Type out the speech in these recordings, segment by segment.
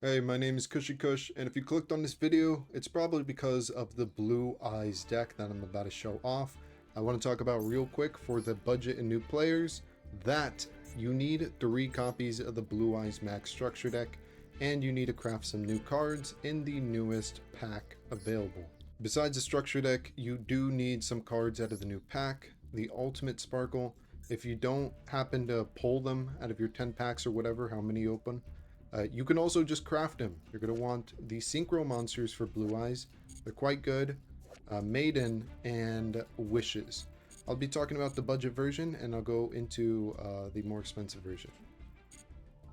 Hey, my name is Cushy Kush, and if you clicked on this video, it's probably because of the Blue Eyes deck that I'm about to show off. I want to talk about real quick for the budget and new players that you need 3 copies of the Blue Eyes Max Structure deck, and you need to craft some new cards in the newest pack available. Besides the Structure deck, you do need some cards out of the new pack, the Ultimate Sparkle. If you don't happen to pull them out of your 10 packs or whatever, how many you open, you can also just craft them. You're going to want the Synchro monsters for Blue Eyes. They're quite good. Maiden and Wishes. I'll be talking about the budget version, and I'll go into the more expensive version.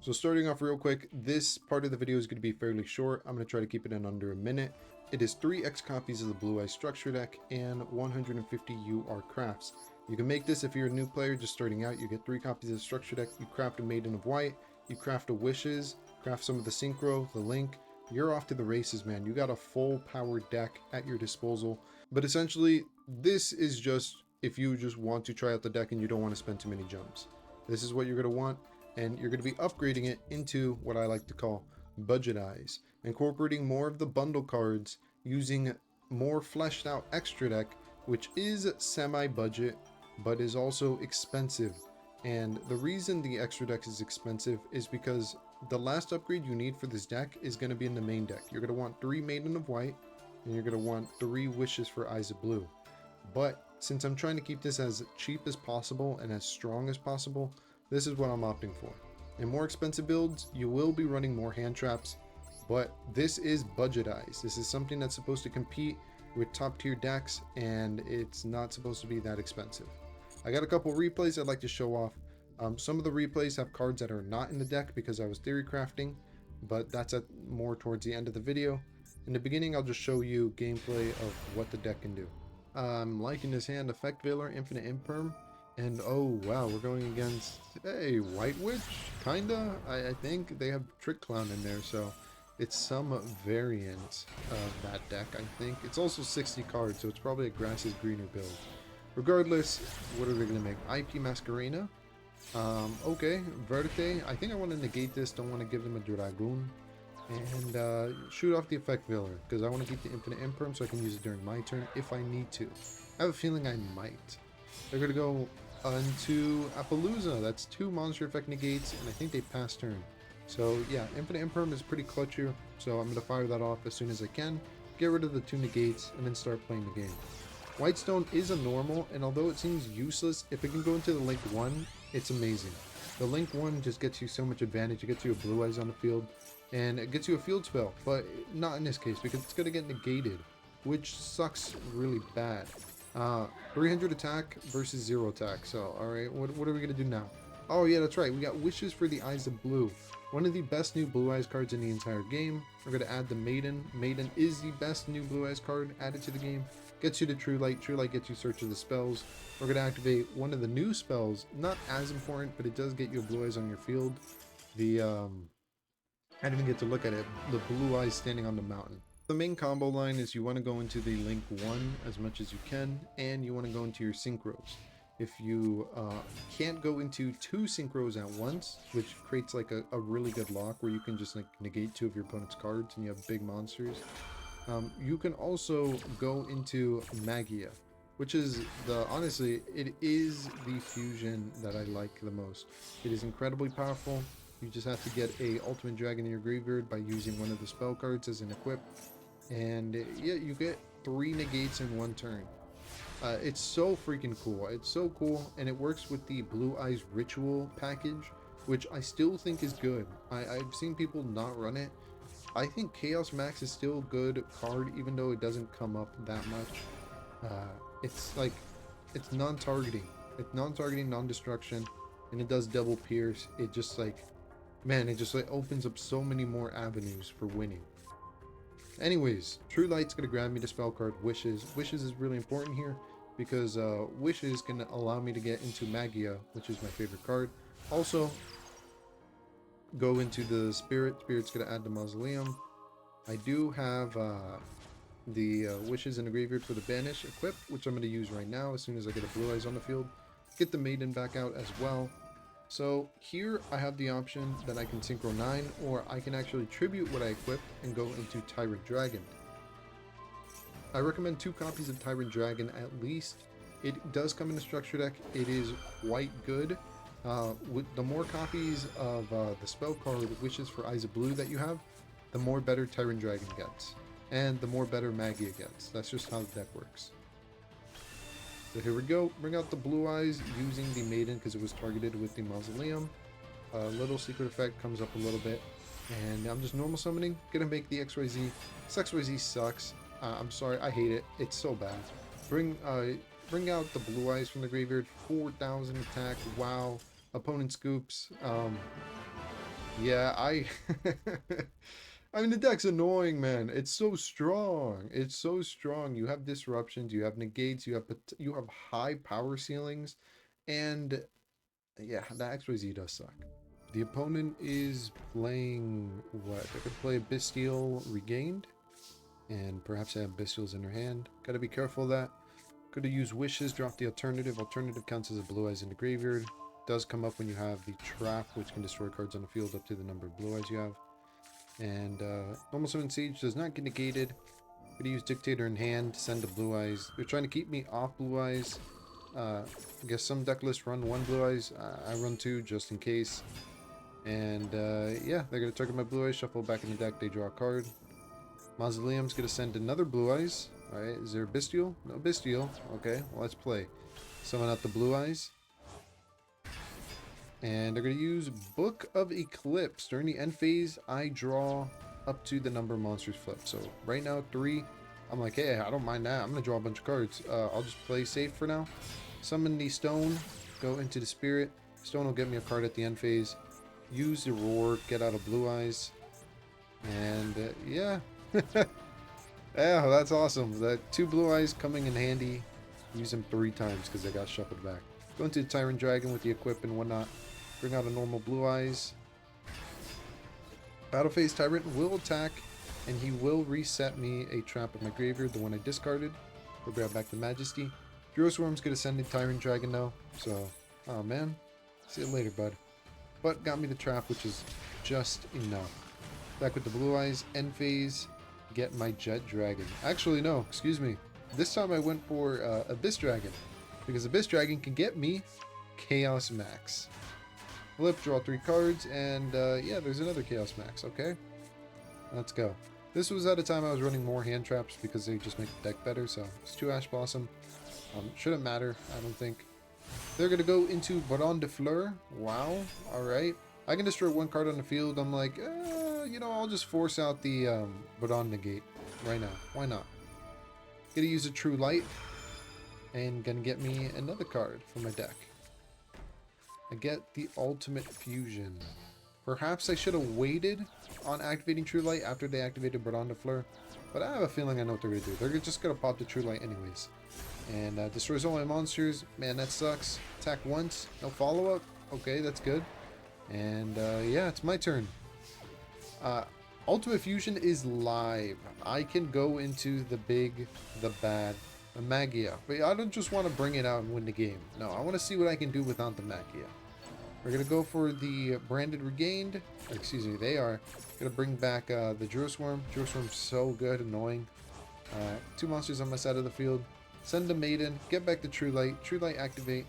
So starting off real quick, this part of the video is going to be fairly short. I'm going to try to keep it in under a minute. It is 3x copies of the Blue Eyes Structure deck and 150 UR crafts. You can make this if you're a new player just starting out. You get 3 copies of the Structure deck, you craft a Maiden of White, you craft a Wishes, craft some of the Synchro, the Link. You're off to the races, man. You got a full powered deck at your disposal. But essentially, this is just if you just want to try out the deck and you don't want to spend too many jumps. This is what you're going to want, and you're going to be upgrading it into what I like to call budget eyes, incorporating more of the bundle cards using more fleshed out extra deck, which is semi-budget, but is also expensive. And the reason the extra deck is expensive is because the last upgrade you need for this deck is going to be in the main deck. You're going to want 3 Maiden of White, and you're going to want 3 Wishes for Eyes of Blue. But since I'm trying to keep this as cheap as possible and as strong as possible, this is what I'm opting for. In more expensive builds, you will be running more hand traps, but this is budget eyes. This is something that's supposed to compete with top tier decks, and it's not supposed to be that expensive. I got a couple replays I'd like to show off. Some of the replays have cards that are not in the deck because I was theory crafting, but that's more towards the end of the video. In the beginning, I'll just show you gameplay of what the deck can do. I'm liking this hand, Effect Veiler, Infinite Imperm, and oh wow, we're going against a White Witch, kinda. I think they have Trick Clown in there, so it's some variant of that deck. I think it's also 60 cards, so it's probably a Grass is Greener build. Regardless, what are they going to make? IP Masquerena. Okay, Verte. I think I want to negate this. Don't want to give them a Dragoon. And shoot off the Effect Veiler, because I want to keep the Infinite Imperm so I can use it during my turn if I need to. I have a feeling I might. They're going to go into Appaloosa. That's 2 monster effect negates, and I think they pass turn. So yeah, Infinite Imperm is pretty clutch here, so I'm going to fire that off as soon as I can, get rid of the 2 negates, and then start playing the game. Whitestone is a normal, and although it seems useless, if it can go into the Link 1, it's amazing. The Link 1 just gets you so much advantage. It gets you a Blue Eyes on the field, and it gets you a field spell, but not in this case because it's going to get negated, which sucks really bad. 300 attack versus 0 attack, so alright, what are we going to do now? Oh yeah, that's right, we got Wishes for the Eyes of Blue. One of the best new Blue Eyes cards in the entire game. We're going to add the Maiden. Maiden is the best new Blue Eyes card added to the game. Gets you to True Light. True Light gets you Search of the Spells. We're going to activate one of the new spells. Not as important, but it does get you a Blue Eyes on your field. The, I didn't even get to look at it. The Blue Eyes standing on the mountain. The main combo line is you want to go into the Link 1 as much as you can, and you want to go into your Synchros. If you can't go into 2 Synchros at once, which creates like a really good lock where you can just like negate 2 of your opponent's cards and you have big monsters, you can also go into Magia, which is honestly, it is the fusion that I like the most. It is incredibly powerful. You just have to get a Ultimate Dragon in your graveyard by using one of the spell cards as an equip, and yeah, you get 3 negates in 1 turn. It's so freaking cool. It's so cool, and it works with the Blue Eyes Ritual package, which I still think is good. I've seen people not run it. I think Chaos Max is still a good card, even though it doesn't come up that much. It's like, it's non-targeting. It's non-targeting, non-destruction, and it does double pierce. It just like, man, it just like opens up so many more avenues for winning. Anyways, True Light's going to grab me the spell card Wishes. Wishes is really important here because Wishes can allow me to get into Magia, which is my favorite card. Also, go into the Spirit. Spirit's going to add the Mausoleum. I do have the Wishes in the graveyard for the Banish equipped, which I'm going to use right now as soon as I get a Blue Eyes on the field. Get the Maiden back out as well. So here I have the option that I can Synchro 9, or I can actually tribute what I equipped and go into Tyrant Dragon. I recommend 2 copies of Tyrant Dragon at least. It does come in a structure deck. It is quite good. With the more copies of the spell card Wishes for Eyes of Blue that you have, the more better Tyrant Dragon gets. And the more better Magia gets. That's just how the deck works. So here we go. Bring out the Blue Eyes using the Maiden because it was targeted with the Mausoleum. A little secret effect comes up a little bit. And I'm just normal summoning. Gonna make the XYZ. This XYZ sucks. I'm sorry, I hate it. It's so bad. Bring out the Blue Eyes from the graveyard. 4,000 attack. Wow. Opponent scoops. Yeah, I mean, the deck's annoying, man. It's so strong. It's so strong. You have disruptions, you have negates, you have high power ceilings, and yeah, the XYZ does suck. The opponent is playing what? They could play Bestial Regained, and perhaps have Bestials in their hand. Gotta be careful of that. Could have used Wishes, drop the alternative. Alternative counts as a Blue Eyes in the graveyard. Does come up when you have the Trap, which can destroy cards on the field up to the number of Blue Eyes you have. And Normal Summon Siege does not get negated. I'm gonna use Dictator in hand to send the Blue Eyes. They're trying to keep me off Blue Eyes. I guess some deck lists run 1 Blue Eyes. I run 2 just in case. And yeah, they're gonna target my Blue Eyes, shuffle back in the deck, they draw a card. Mausoleum's gonna send another Blue Eyes. Alright, is there a Bestial? No Bestial. Okay, well, let's play. Summon out the Blue Eyes. And they're going to use Book of Eclipse. During the end phase, I draw up to the number of monsters flipped. So right now, 3. I'm like, hey, I don't mind that. I'm going to draw a bunch of cards. I'll just play safe for now. Summon the Stone. Go into the Spirit. Stone will get me a card at the end phase. Use the Roar. Get out of Blue Eyes. And yeah. Yeah, that's awesome. The 2 Blue Eyes coming in handy. Use them 3 times because they got shuffled back. Go into the Tyrant Dragon with the equip and whatnot. Bring out a normal Blue Eyes. Battle phase Tyrant will attack, and he will reset me a trap in my graveyard, the one I discarded. We'll grab back the Majesty. Joyous gonna send the Tyrant Dragon now. So, oh man. See you later, bud. But got me the trap, which is just enough. Back with the Blue Eyes. End phase. Get my Jet Dragon. Actually, no. Excuse me. This time I went for Abyss Dragon. Because Abyss Dragon can get me Chaos Max. Flip, draw 3 cards, and yeah, there's another Chaos Max, okay? Let's go. This was at a time I was running more hand traps because they just make the deck better, so it's 2 Ash Blossom. Shouldn't matter, I don't think. They're going to go into Baron de Fleur. Wow, alright. I can destroy 1 card on the field. I'm like, you know, I'll just force out the Baron Negate right now. Why not? Gonna use a True Light. And gonna get me another card from my deck. I get the Ultimate Fusion. Perhaps I should have waited on activating True Light after they activated Baron de Fleur, but I have a feeling I know what they're gonna do. They're just gonna pop the True Light anyways. And destroys all my monsters. Man, that sucks. Attack once, no follow-up. Okay, that's good. And yeah, it's my turn. Ultimate Fusion is live. I can go into the big, the bad, the Magia. But I don't just want to bring it out and win the game. No, I want to see what I can do without the Magia. We're going to go for the Branded Regained. Or, excuse me, they are. Going to bring back the Joyous. Joyous so good, annoying. 2 monsters on my side of the field. Send a Maiden. Get back the True Light. True Light activate.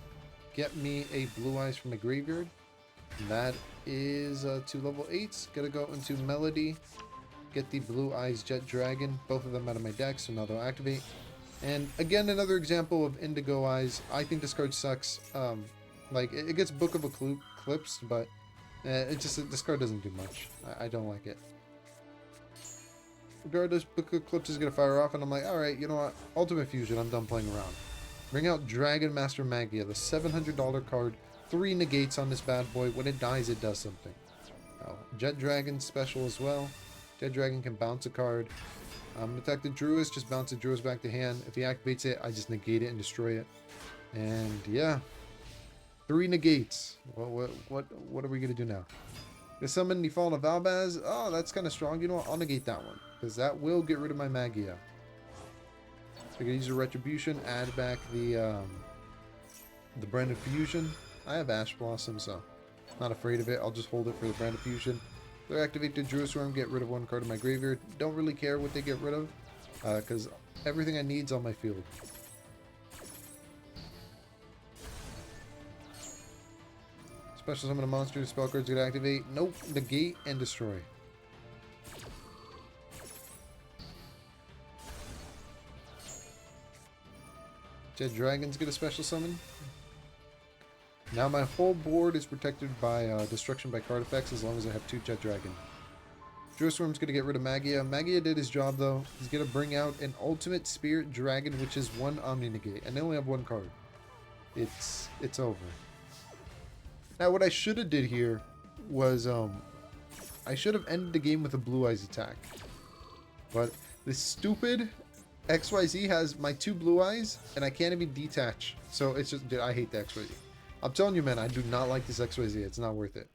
Get me a Blue Eyes from the graveyard. And that is 2 level 8s. Gotta go into Melody. Get the Blue Eyes Jet Dragon. Both of them out of my deck, so now they'll activate. And again, another example of Indigo Eyes. I think this card sucks. Like, it gets Book of Eclipse, but it just, this card doesn't do much. I don't like it. Regardless, Book of Eclipse is gonna fire off, and I'm like, alright, you know what? Ultimate Fusion, I'm done playing around. Bring out Dragon Master Magia, the $700 card. 3 negates on this bad boy. When it dies, it does something. Jet Dragon special as well. Jet Dragon can bounce a card. Attack the Druid, just bounce the Druid back to hand. If he activates it, I just negate it and destroy it. And yeah, 3 negates. What are we gonna do now? Gonna summon the Fallen of Valbaz. Oh, that's kind of strong. You know what? I'll negate that one because that will get rid of my Magia. So I'm gonna use a Retribution. Add back the Branded Fusion. I have Ash Blossom, so Not afraid of it. I'll just hold it for the Brand of Fusion. They activate the Joyous, get rid of one card in my graveyard. Don't really care what they get rid of, because everything I need's on my field. Special summon a monster. Spell cards get activate. Nope. Negate and destroy. Jet Dragons get a special summon. Now my whole board is protected by destruction by card effects as long as I have 2 Jet Dragon. Joyous going to get rid of Magia. Magia did his job though. He's going to bring out an Ultimate Spirit Dragon, which is 1 Omni Negate. And they only have 1 card. It's over. Now what I should have did here was I should have ended the game with a Blue Eyes attack. But this stupid XYZ has my 2 Blue Eyes and I can't even detach. So it's just, dude, I hate the XYZ. I'm telling you, man, I do not like this XYZ. It's not worth it.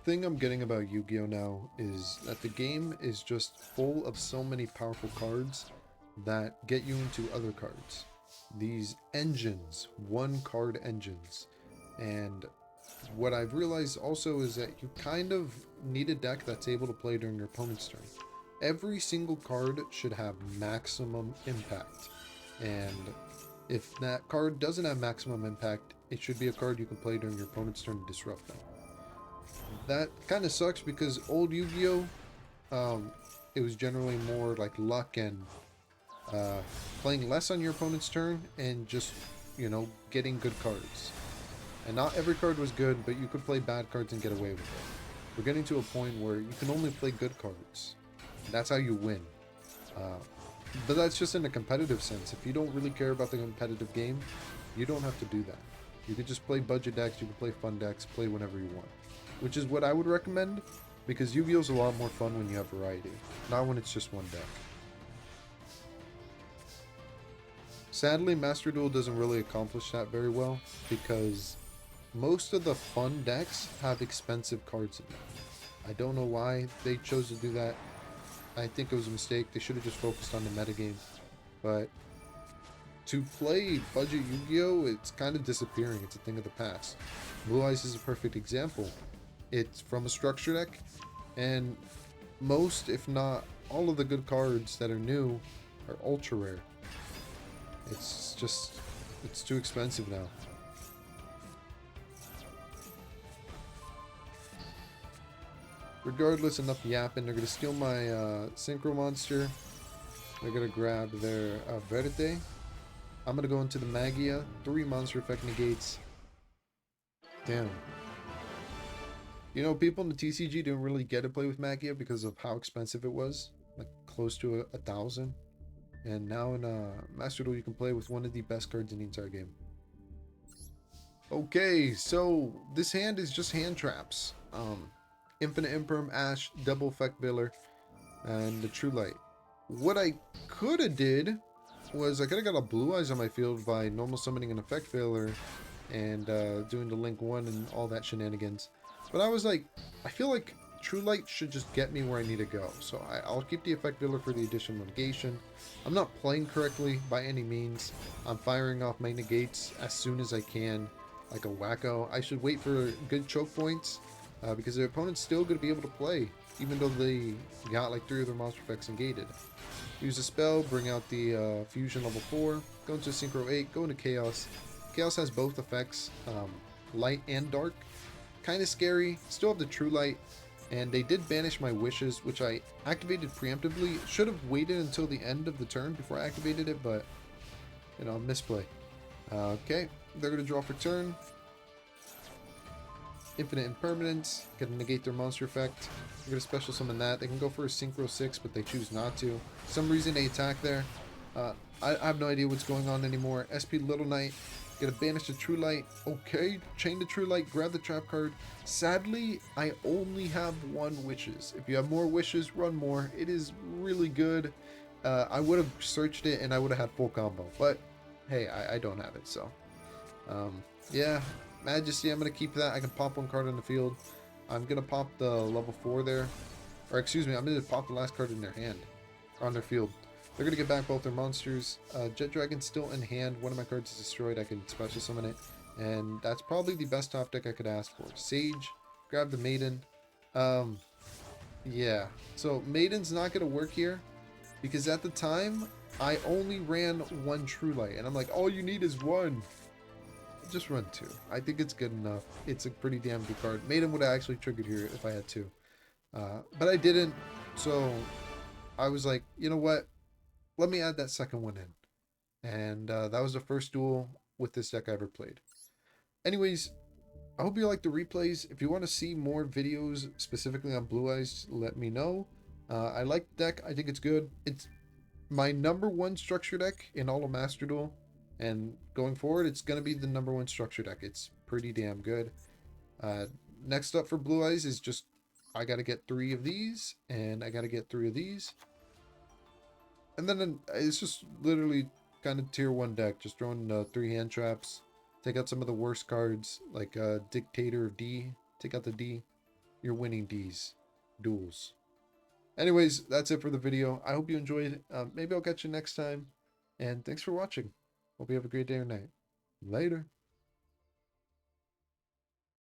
Thing I'm getting about Yu-Gi-Oh now is that the game is just full of so many powerful cards that get you into other cards. These engines, 1-card engines. And what I've realized also is that you kind of need a deck that's able to play during your opponent's turn. Every single card should have maximum impact, and if that card doesn't have maximum impact, it should be a card you can play during your opponent's turn to disrupt them. That kind of sucks because old Yu-Gi-Oh, it was generally more like luck and playing less on your opponent's turn and just, you know, getting good cards. And not every card was good, but you could play bad cards and get away with it. We're getting to a point where you can only play good cards. That's how you win. But that's just in a competitive sense. If you don't really care about the competitive game, you don't have to do that. You could just play budget decks, you can play fun decks, play whenever you want. Which is what I would recommend, because Yu-Gi-Oh! Is a lot more fun when you have variety, not when it's just one deck. Sadly, Master Duel doesn't really accomplish that very well, because most of the fun decks have expensive cards in them. I don't know why they chose to do that. I think it was a mistake. They should have just focused on the metagame. But to play budget Yu-Gi-Oh! It's kind of disappearing. It's a thing of the past. Blue Eyes is a perfect example. It's from a structure deck, and most, if not all of the good cards that are new are ultra rare. It's just, it's too expensive now. Regardless, enough yapping. They're going to steal my Synchro Monster. They're going to grab their Verde. I'm going to go into the Magia. 3 monster effect negates. Damn. You know, people in the TCG didn't really get to play with Magia because of how expensive it was. Like, close to 1,000. And now in Master Duel, you can play with one of the best cards in the entire game. Okay, so this hand is just hand traps. Infinite Imperm, Ash, Double Effect Biller, and the True Light. What I could have did was I could have got a Blue Eyes on my field by normal summoning an Effect Failer and doing the Link 1 and all that shenanigans. But I was like, I feel like True Light should just get me where I need to go. So I'll keep the Effect Failer for the additional negation. I'm not playing correctly by any means. I'm firing off my negates as soon as I can, like a wacko. I should wait for good choke points. Because their opponent's still going to be able to play, even though they got like 3 of their monster effects negated. Use a spell, bring out the Fusion level 4, go into Synchro 8, go into Chaos. Chaos has both effects, light and dark. Kind of scary, still have the True Light, and they did banish my Wishes, which I activated preemptively. Should have waited until the end of the turn before I activated it, but, you know, misplay. Okay, they're going to draw for turn. Infinite Impermanence, gonna negate their monster effect. We're gonna special summon that. They can go for a Synchro 6, but they choose not to. For some reason they attack there. I have no idea what's going on anymore. SP Little Knight, gonna banish the True Light. Okay, chain the True Light, grab the trap card. Sadly, I only have 1 Wishes. If you have more Wishes, run more. It is really good. I would have searched it and I would have had full combo, but hey, I don't have it, so. Yeah. Majesty, I'm going to keep that. I can pop 1 card on the field. I'm going to pop the level 4 there. Or excuse me, I'm going to pop the last card in their hand. On their field. They're going to get back both their monsters. Jet Dragon's still in hand. One of my cards is destroyed. I can special summon it. And that's probably the best top deck I could ask for. Sage, grab the Maiden. Yeah. So Maiden's not going to work here. Because at the time, I only ran one True Light. And I'm like, all you need is one. Just run two. I think it's good enough. It's a pretty damn good card. Maiden would have actually triggered here if I had two. But I didn't. So I was like, you know what? Let me add that second one in. And that was the first duel with this deck I ever played. Anyways, I hope you like the replays. If you want to see more videos specifically on Blue Eyes, let me know. I like the deck. I think it's good. It's my #1 structure deck in all of Master Duel. And going forward, it's going to be the #1 structure deck. It's pretty damn good. Next up for Blue Eyes is just, I got to get 3 of these, and I got to get 3 of these. And then it's just literally kind of tier 1 deck. Just throwing 3 hand traps. Take out some of the worst cards, like Dictator of D. Take out the D. You're winning D's. Duels. Anyways, that's it for the video. I hope you enjoyed. Maybe I'll catch you next time. And thanks for watching. Hope you have a great day or night. Later.